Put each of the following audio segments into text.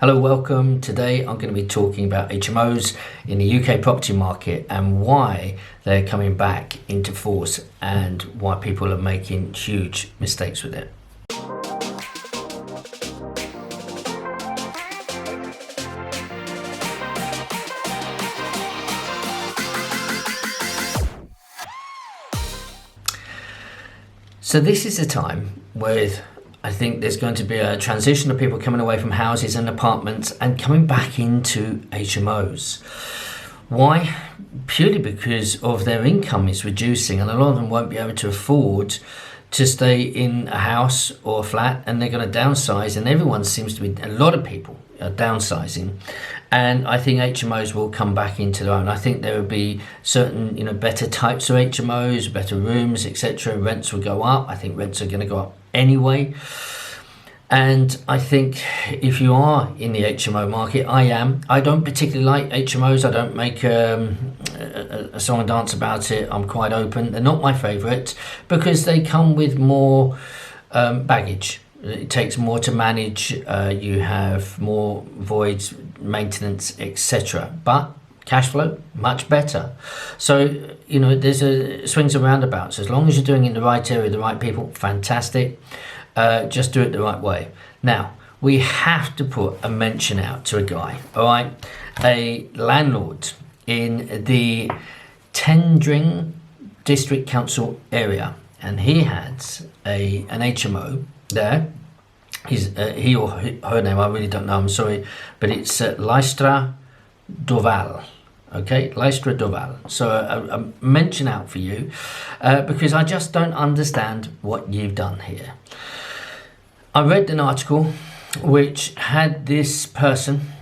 Hello, welcome. Today I'm going to be talking about HMOs in the UK property market and why they're coming back into force and why people are making huge mistakes with it. So this is a time where I think there's going to be a transition of people coming away from houses and apartments and coming back into HMOs. Why? Purely because of their income is reducing and a lot of them won't be able to afford to stay in a house or a flat, and they're going to downsize, and everyone seems to be, a lot of people are downsizing, and I think HMOs will come back into their own. I think there will be certain better types of HMOs, better rooms, etc. Rents will go up. I think rents are going to go up anyway. And I think if you are in the HMO market, I don't particularly like HMOs. I don't make a song and dance about it. I'm quite open. They're not my favourite because they come with more baggage. It takes more to manage. You have more voids, maintenance, etc. But cash flow, much better. So, there's a swings and roundabouts. As long as you're doing it in the right area, the right people, fantastic. Just do it the right way. Now, we have to put a mention out to a guy, all right? A landlord in the Tendring District Council area, and he had an HMO there. He or her name, I really don't know, I'm sorry, but it's Leistra Doval. Okay, Leistra Doval. So a mention out for you because I just don't understand what you've done here. I read an article which had this person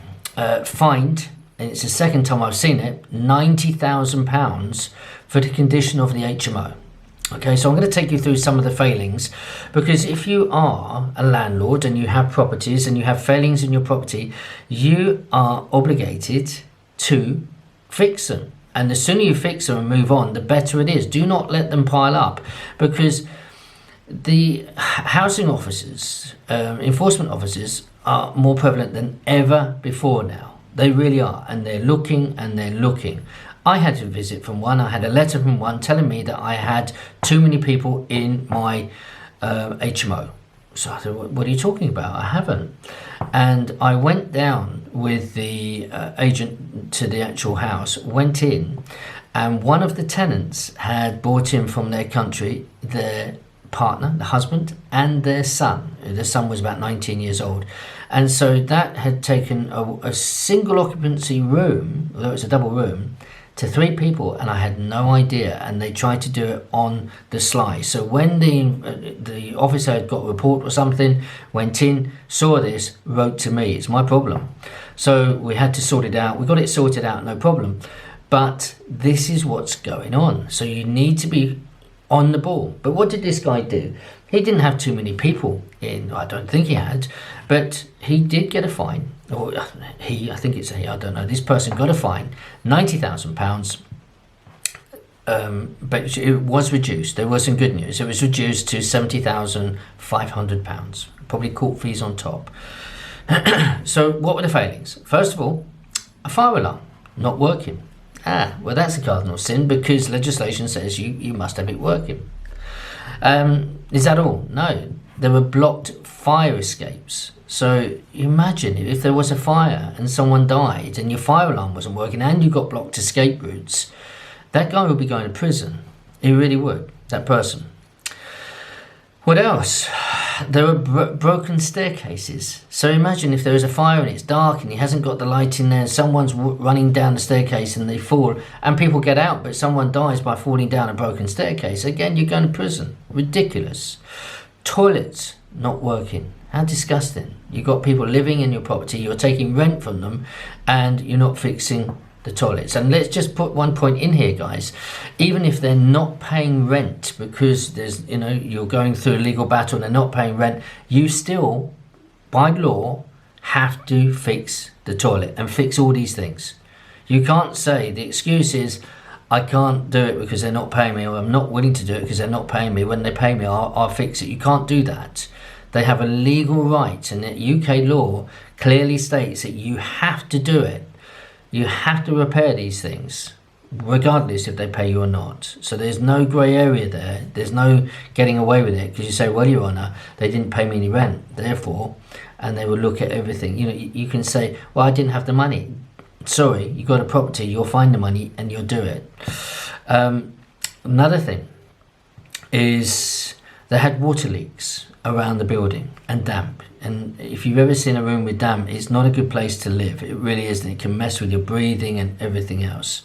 fined, and it's the second time I've seen it, £90,000 for the condition of the HMO. Okay, so I'm going to take you through some of the failings, because if you are a landlord and you have properties and you have failings in your property, you are obligated to fix them. And the sooner you fix them and move on, the better it is. Do not let them pile up, because the housing officers, enforcement officers are more prevalent than ever before now. They really are, and they're looking and they're looking. I had a visit from one. I had a letter from one telling me that I had too many people in my HMO. So I thought, what are you talking about? I haven't. And I went down with the agent to the actual house, went in, and one of the tenants had brought in from their country their partner, the husband, and their son. The son was about 19 years old. And so that had taken a single occupancy room, although it's a double room, to 3 people, and I had no idea, and they tried to do it on the sly. So when the officer had got a report or something, went in, saw this, wrote to me, it's my problem. So we had to sort it out. We got it sorted out, no problem. But this is what's going on. So you need to be on the ball. But what did this guy do? He didn't have too many people in, I don't think he had, but he did get a fine. Or I think it's a he, I don't know. This person got a fine, £90,000, but it was reduced. There was some good news. It was reduced to £70,500, probably court fees on top. So what were the failings? First of all, a fire alarm not working. Well, that's a cardinal sin, because legislation says you must have it working. Is that all? No. There were blocked fire escapes. So imagine if there was a fire and someone died and your fire alarm wasn't working and you got blocked escape routes, that guy would be going to prison. He really would, that person. What else? There were broken staircases. So imagine if there is a fire and it's dark and he hasn't got the light in there, and someone's running down the staircase and they fall and people get out, but someone dies by falling down a broken staircase. Again, you're going to prison. Ridiculous. Toilets not working. How disgusting. You've got people living in your property, you're taking rent from them, and you're not fixing the toilets. And let's just put one point in here, guys. Even if they're not paying rent because there's, you're going through a legal battle and they're not paying rent, you still, by law, have to fix the toilet and fix all these things. You can't say the excuse is, I can't do it because they're not paying me, or I'm not willing to do it because they're not paying me. When they pay me, I'll fix it. You can't do that. They have a legal right, and the UK law clearly states that you have to do it. You have to repair these things, regardless if they pay you or not. So there's no grey area there. There's no getting away with it, because you say, well, Your Honour, they didn't pay me any rent, therefore, and they will look at everything. You know, you can say, well, I didn't have the money. Sorry, you got a property, you'll find the money and you'll do it. Another thing is they had water leaks around the building and damp. And if you've ever seen a room with damp, it's not a good place to live. It really isn't. It can mess with your breathing and everything else.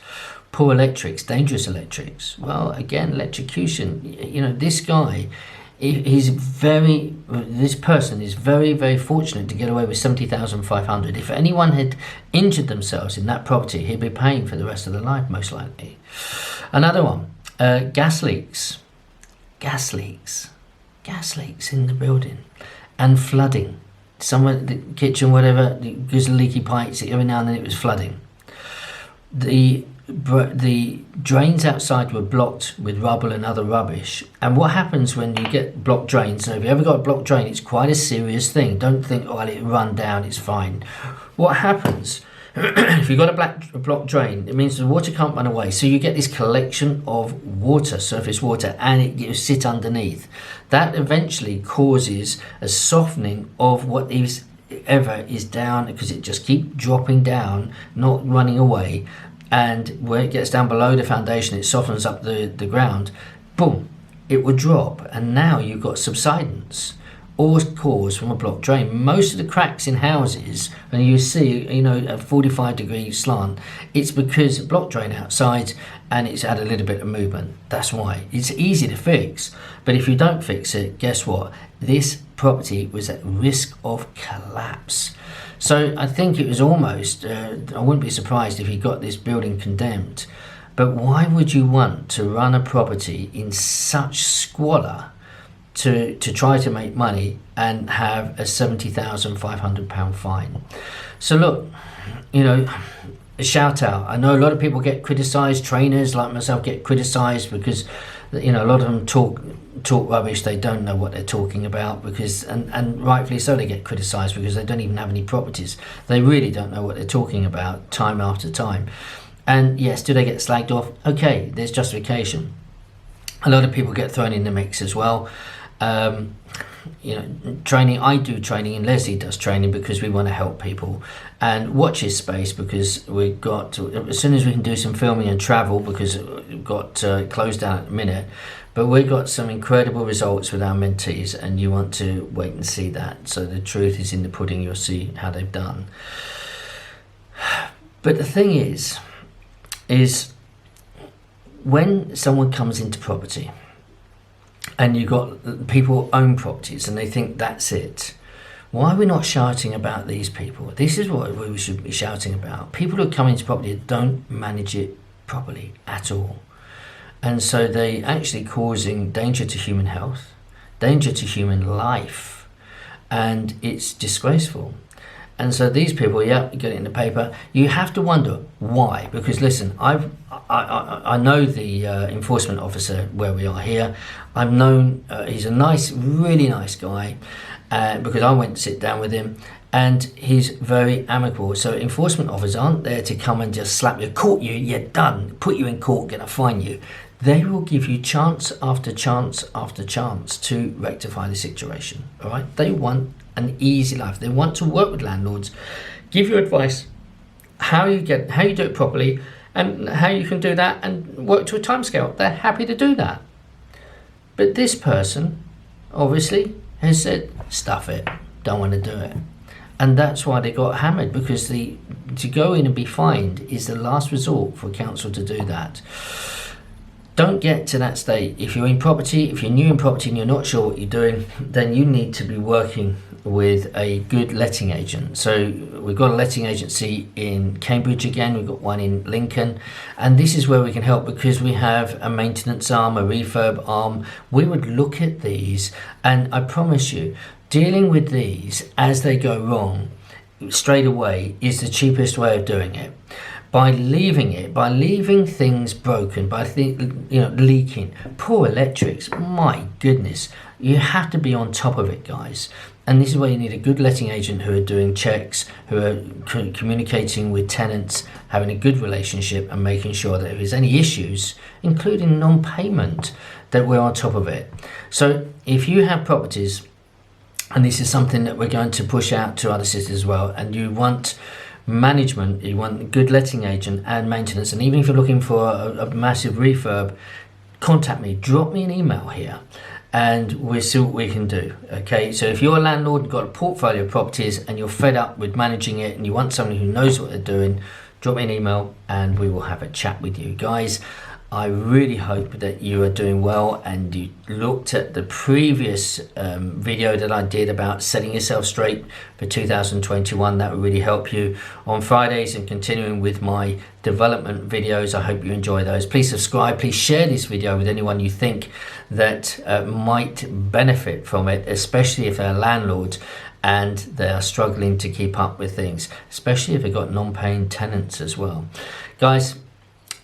Poor electrics, dangerous electrics. Well, again, electrocution. You know, this guy, this person is very, very fortunate to get away with 70,500. If anyone had injured themselves in that property, he'd be paying for the rest of their life, most likely. Another one, gas leaks. Gas leaks in the building, and flooding. Somewhere, the kitchen, whatever, because of leaky pipes, every now and then it was flooding. The drains outside were blocked with rubble and other rubbish. And what happens when you get blocked drains, so if you ever got a blocked drain, it's quite a serious thing. Don't think, oh, it'll run down, it's fine. What happens, if you've got a blocked drain, it means the water can't run away. So you get this collection of water, surface water, and it sit underneath. That eventually causes a softening of what is down, because it just keeps dropping down, not running away. And where it gets down below the foundation, it softens up the ground, boom, it would drop. And now you've got subsidence, all caused from a blocked drain. Most of the cracks in houses, and you see, you know, a 45-degree slant, it's because a blocked drain outside and it's had a little bit of movement. That's why. It's easy to fix, but if you don't fix it, guess what? This property was at risk of collapse. So I think it was almost, I wouldn't be surprised if he got this building condemned. But why would you want to run a property in such squalor to try to make money and have a £70,500 fine? So look, you know, a shout out. I know a lot of people get criticised, trainers like myself get criticised because, you know, a lot of them talk rubbish. They don't know what they're talking about, because and rightfully so, they get criticised because they don't even have any properties. They really don't know what they're talking about time after time. And yes, do they get slagged off? Okay, there's justification. A lot of people get thrown in the mix as well. You know, training, I do training and Leslie does training because we want to help people, and watch his space because we've got to, as soon as we can do some filming and travel, because we've got closed down at the minute, but we've got some incredible results with our mentees, and you want to wait and see that. So the truth is in the pudding. You'll see how they've done. But the thing is when someone comes into property and you've got people own properties and they think that's it, why are we not shouting about these people? This is what we should be shouting about. People who come into property that don't manage it properly at all. And so they actually causing danger to human health, danger to human life, and it's disgraceful. And so these people, yeah, you get it in the paper. You have to wonder why, because listen, I know the enforcement officer where we are here. I've known he's a nice, really nice guy, because I went to sit down with him, and he's very amicable. So enforcement officers aren't there to come and just slap you, caught you, you're done, put you in court, gonna fine you. They will give you chance after chance after chance to rectify the situation. All right, they want an easy life. They want to work with landlords, give you advice how you do it properly, and how you can do that and work to a timescale. They're happy to do that. But this person obviously has said, stuff it, don't want to do it. And that's why they got hammered, because to go in and be fined is the last resort for council to do that. Don't get to that state. If you're in property, if you're new in property and you're not sure what you're doing, then you need to be working with a good letting agent. So we've got a letting agency in Cambridge again, we've got one in Lincoln, and this is where we can help, because we have a maintenance arm, a refurb arm. We would look at these, and I promise you, dealing with these as they go wrong straight away is the cheapest way of doing it. By leaving things broken, leaking, poor electrics, my goodness, You have to be on top of it, guys. And this is where you need a good letting agent who are doing checks, who are communicating with tenants, having a good relationship, and making sure that if there's any issues, including non-payment, that we're on top of it. So if you have properties, and this is something that we're going to push out to other cities as well, and you want management, you want a good letting agent and maintenance, and even if you're looking for a massive refurb, contact me, drop me an email here, and we'll see what we can do. Okay, so if you're a landlord and got a portfolio of properties and you're fed up with managing it and you want somebody who knows what they're doing, drop me an email and we will have a chat with you. Guys, I really hope that you are doing well and you looked at the previous video that I did about setting yourself straight for 2021. That will really help you on Fridays, and continuing with my development videos. I hope you enjoy those. Please subscribe, please share this video with anyone you think that might benefit from it, especially if they're landlords and they are struggling to keep up with things, especially if they've got non-paying tenants as well. Guys,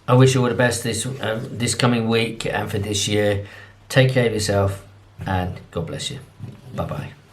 I wish you all the best this coming week and for this year. Take care of yourself and God bless you. Bye-bye.